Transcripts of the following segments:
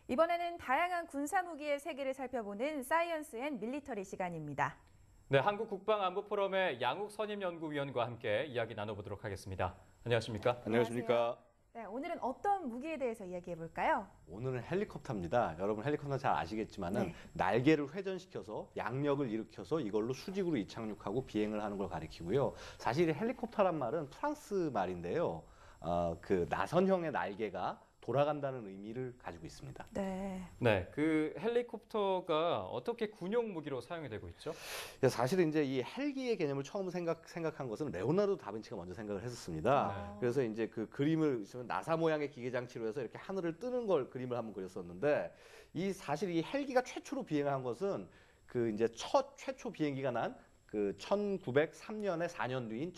이번에는 다양한 군사 무기의 세계를 살펴보는 사이언스 앤 밀리터리 시간입니다. 네, 한국국방안보포럼의 양욱 선임연구위원과 함께 이야기 나눠보도록 하겠습니다. 안녕하십니까? 안녕하십니까? 네, 오늘은 어떤 무기에 대해서 이야기해 볼까요? 오늘은 헬리콥터입니다. 여러분 헬리콥터 잘 아시겠지만은 네. 날개를 회전시켜서 양력을 일으켜서 이걸로 수직으로 이착륙하고 비행을 하는 걸 가리키고요. 사실 이 헬리콥터란 말은 프랑스 말인데요. 그 나선형의 날개가 돌아간다는 의미를 가지고 있습니다. 네. 네, 그 헬리콥터가 어떻게 군용 무기로 사용이 되고 있죠? 사실은 이제 이 헬기의 개념을 처음 생각한 것은 레오나르도 다빈치가 먼저 생각을 했었습니다. 네. 그래서 이제 그 그림을 나사 모양의 기계 장치로 해서 이렇게 하늘을 뜨는 걸 그림을 한번 그렸었는데 사실 이 헬기가 최초로 비행한 것은 그 이제 최초 비행기가 난 그 1903년에 4년 뒤인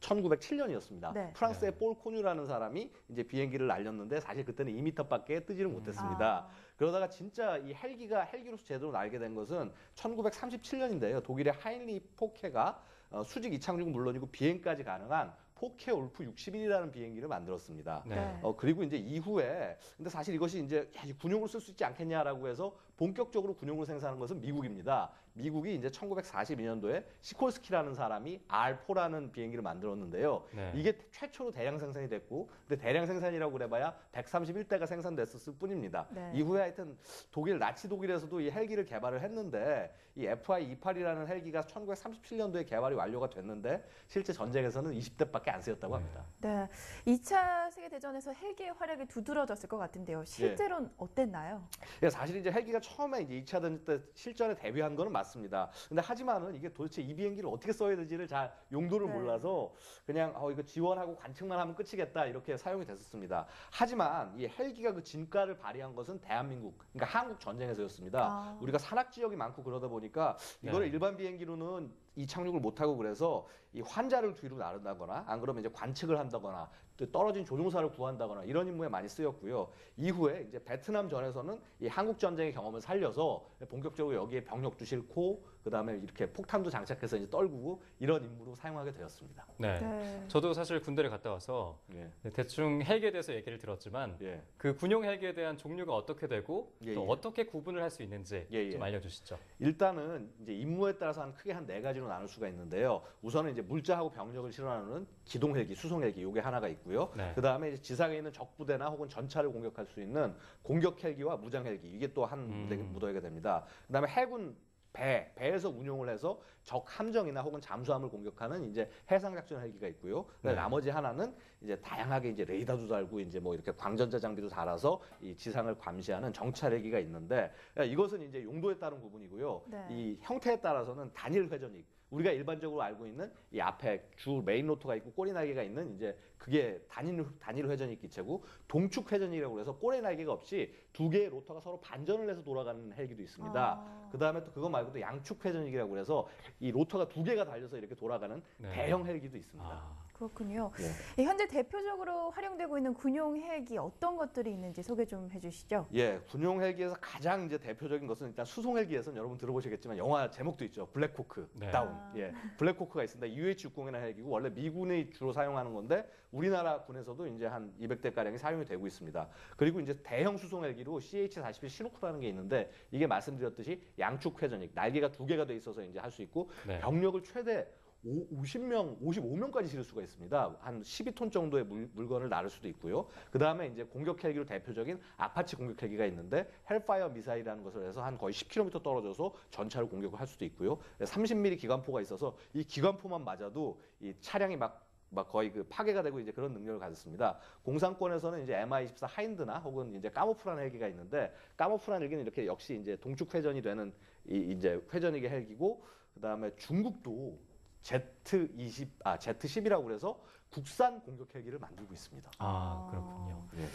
1907년이었습니다. 네. 프랑스의 폴 코뉴라는 사람이 이제 비행기를 날렸는데 사실 그때는 2m밖에 뜨지를 못했습니다. 그러다가 진짜 이 헬기로서 제대로 날게 된 것은 1937년인데요. 독일의 하인리 포케가 수직 이착륙은 물론이고 비행까지 가능한 포케 올프 61이라는 비행기를 만들었습니다. 네. 그리고 이제 이후에 근데 사실 이것이 이제 군용으로 쓸 수 있지 않겠냐라고 해서 본격적으로 군용으로 생산한 것은 미국입니다. 미국이 이제 1942년도에 시콜스키라는 사람이 R4라는 비행기를 만들었는데요. 네. 이게 최초로 대량 생산이 됐고, 근데 대량 생산이라고 그래봐야 131대가 생산됐었을 뿐입니다. 네. 이후에 하여튼 나치 독일에서도 이 헬기를 개발을 했는데 이 FI-28이라는 헬기가 1937년도에 개발이 완료가 됐는데 실제 전쟁에서는 20대밖에 안 쓰였다고 합니다. 네. 2차 세계대전에서 헬기의 활약이 두드러졌을 것 같은데요. 실제로는 어땠나요? 사실 이제 헬기가 처음에 이제 2차 대전 때 실전에 데뷔한 거는 맞습니다. 근데 하지만은 이게 도대체 이 비행기를 어떻게 써야 되지를 잘 용도를 네. 몰라서 그냥 이거 지원하고 관측만 하면 끝이겠다 이렇게 사용이 됐었습니다. 하지만 이 헬기가 그 진가를 발휘한 것은 대한민국, 그러니까 한국 전쟁에서였습니다. 우리가 산악 지역이 많고 그러다 보니까 이거를 네. 일반 비행기로는 이착륙을 못하고 그래서 이 환자를 뒤로 나른다거나 안 그러면 이제 관측을 한다거나 또 떨어진 조종사를 구한다거나 이런 임무에 많이 쓰였고요. 이후에 이제 베트남 전에서는 이 한국 전쟁의 경험을 살려서 본격적으로 여기에 병력도 싣고 그다음에 이렇게 폭탄도 장착해서 이제 떨구고 이런 임무로 사용하게 되었습니다. 네. 네. 저도 사실 군대를 갔다 와서 예. 대충 헬기에 대해서 얘기를 들었지만 예. 그 군용 헬기에 대한 종류가 어떻게 되고 예, 또 예. 어떻게 구분을 할 수 있는지 예, 예. 좀 알려주시죠. 일단은 이제 임무에 따라서 크게 한 네 가지로 나눌 수가 있는데요. 우선은 이제 물자하고 병력을 실어나누는 기동 헬기, 수송 헬기 요게 하나가 있고요. 네. 그다음에 이제 지상에 있는 적 부대나 혹은 전차를 공격할 수 있는 공격 헬기와 무장 헬기 이게 또 한 무더기가 됩니다. 그다음에 해군 배에서 운용을 해서 적 함정이나 혹은 잠수함을 공격하는 이제 해상 작전 헬기가 있고요. 네. 나머지 하나는 이제 다양하게 이제 레이더도 달고 이제 뭐 이렇게 광전자 장비도 달아서 이 지상을 감시하는 정찰 헬기가 있는데 이것은 이제 용도에 따른 부분이고요. 네. 이 형태에 따라서는 단일 회전익 우리가 일반적으로 알고 있는 이 앞에 주 메인 로터가 있고 꼬리 날개가 있는 이제 그게 단일 회전익 기체고 동축 회전이라고 해서 꼬리 날개가 없이 두 개의 로터가 서로 반전을 해서 돌아가는 헬기도 있습니다. 그다음에 또 그거 말고도 양축 회전익이라고 해서 이 로터가 두 개가 달려서 이렇게 돌아가는 네. 대형 헬기도 있습니다. 그렇군요. 네. 현재 대표적으로 활용되고 있는 군용 헬기 어떤 것들이 있는지 소개 좀 해주시죠. 예, 군용 헬기에서 가장 이제 대표적인 것은 일단 수송 헬기에서는 여러분 들어보시겠지만 영화 제목도 있죠. 블랙호크 네. 다운. 예, 블랙호크가 있습니다. UH-60이라는 헬기고 원래 미군이 주로 사용하는 건데 우리나라 군에서도 이제 한 200대 가량이 사용이 되고 있습니다. 그리고 이제 대형 수송 헬기로 CH-40 시노크라는 게 있는데 이게 말씀드렸듯이 양축 회전익 날개가 두 개가 돼 있어서 이제 할 수 있고 네. 병력을 최대 50명, 55명까지 실을 수가 있습니다. 한 12톤 정도의 물건을 나를 수도 있고요. 그 다음에 이제 공격 헬기로 대표적인 아파치 공격 헬기가 있는데 헬파이어 미사일이라는 것을 해서 한 거의 10km 떨어져서 전차를 공격을 할 수도 있고요. 30mm 기관포가 있어서 이 기관포만 맞아도 이 차량이 막 거의 그 파괴가 되고 이제 그런 능력을 가졌습니다. 공산권에서는 이제 MI-24 하인드나 혹은 이제 까모프란 헬기가 있는데 까모프란 헬기는 이렇게 역시 이제 동축 회전이 되는 이제 회전익의 헬기고 그 다음에 중국도 Z10이라고 그래서 국산 공격 헬기를 만들고 있습니다. 그렇군요. 예.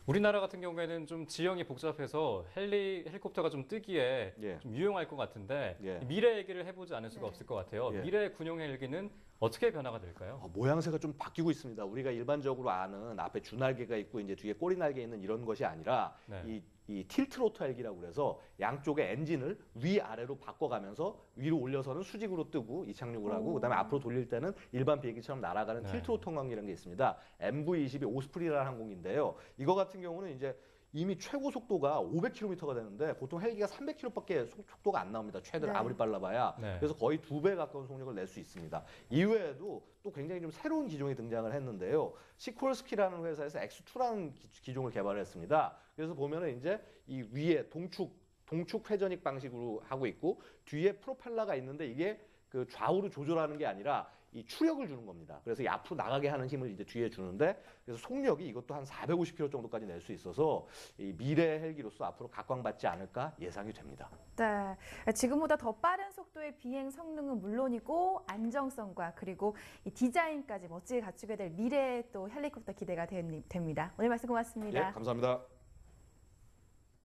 우리나라 같은 경우에는 좀 지형이 복잡해서 헬리콥터가 좀 뜨기에 예. 좀 유용할 것 같은데 예. 미래 얘기를 해보지 않을 수가 네. 없을 것 같아요. 예. 미래 군용 헬기는 어떻게 변화가 될까요? 모양새가 좀 바뀌고 있습니다. 우리가 일반적으로 아는 앞에 주날개가 있고 이제 뒤에 꼬리 날개 있는 이런 것이 아니라 네. 이 틸트 로터 헬기라고 그래서 양쪽의 엔진을 위아래로 바꿔가면서 위로 올려서는 수직으로 뜨고 이착륙을 하고 그다음에 앞으로 돌릴 때는 일반 비행기처럼 날아가는 네. 틸트 로터 관계라는 게 있습니다. MV-22 오스프리라는 항공인데요. 이거 같은 경우는 이제 이미 최고 속도가 500km가 되는데 보통 헬기가 300km밖에 속도가 안 나옵니다. 최대 네. 아무리 빨라봐야. 네. 그래서 거의 2배 가까운 속력을 낼 수 있습니다. 이외에도 또 굉장히 좀 새로운 기종이 등장을 했는데요. 시콜스키라는 회사에서 X2라는 기종을 개발했습니다. 그래서 보면은 이제 이 위에 동축 회전익 방식으로 하고 있고 뒤에 프로펠러가 있는데 이게 그 좌우로 조절하는 게 아니라 이 추력을 주는 겁니다. 그래서 이 앞으로 나가게 하는 힘을 이제 뒤에 주는데 그래서 속력이 이것도 한 450km 정도까지 낼 수 있어서 이 미래 헬기로서 앞으로 각광받지 않을까 예상이 됩니다. 네, 지금보다 더 빠른 속도의 비행 성능은 물론이고 안정성과 그리고 이 디자인까지 멋지게 갖추게 될 미래의 또 헬리콥터 기대가 됩니다. 오늘 말씀 고맙습니다. 예, 감사합니다.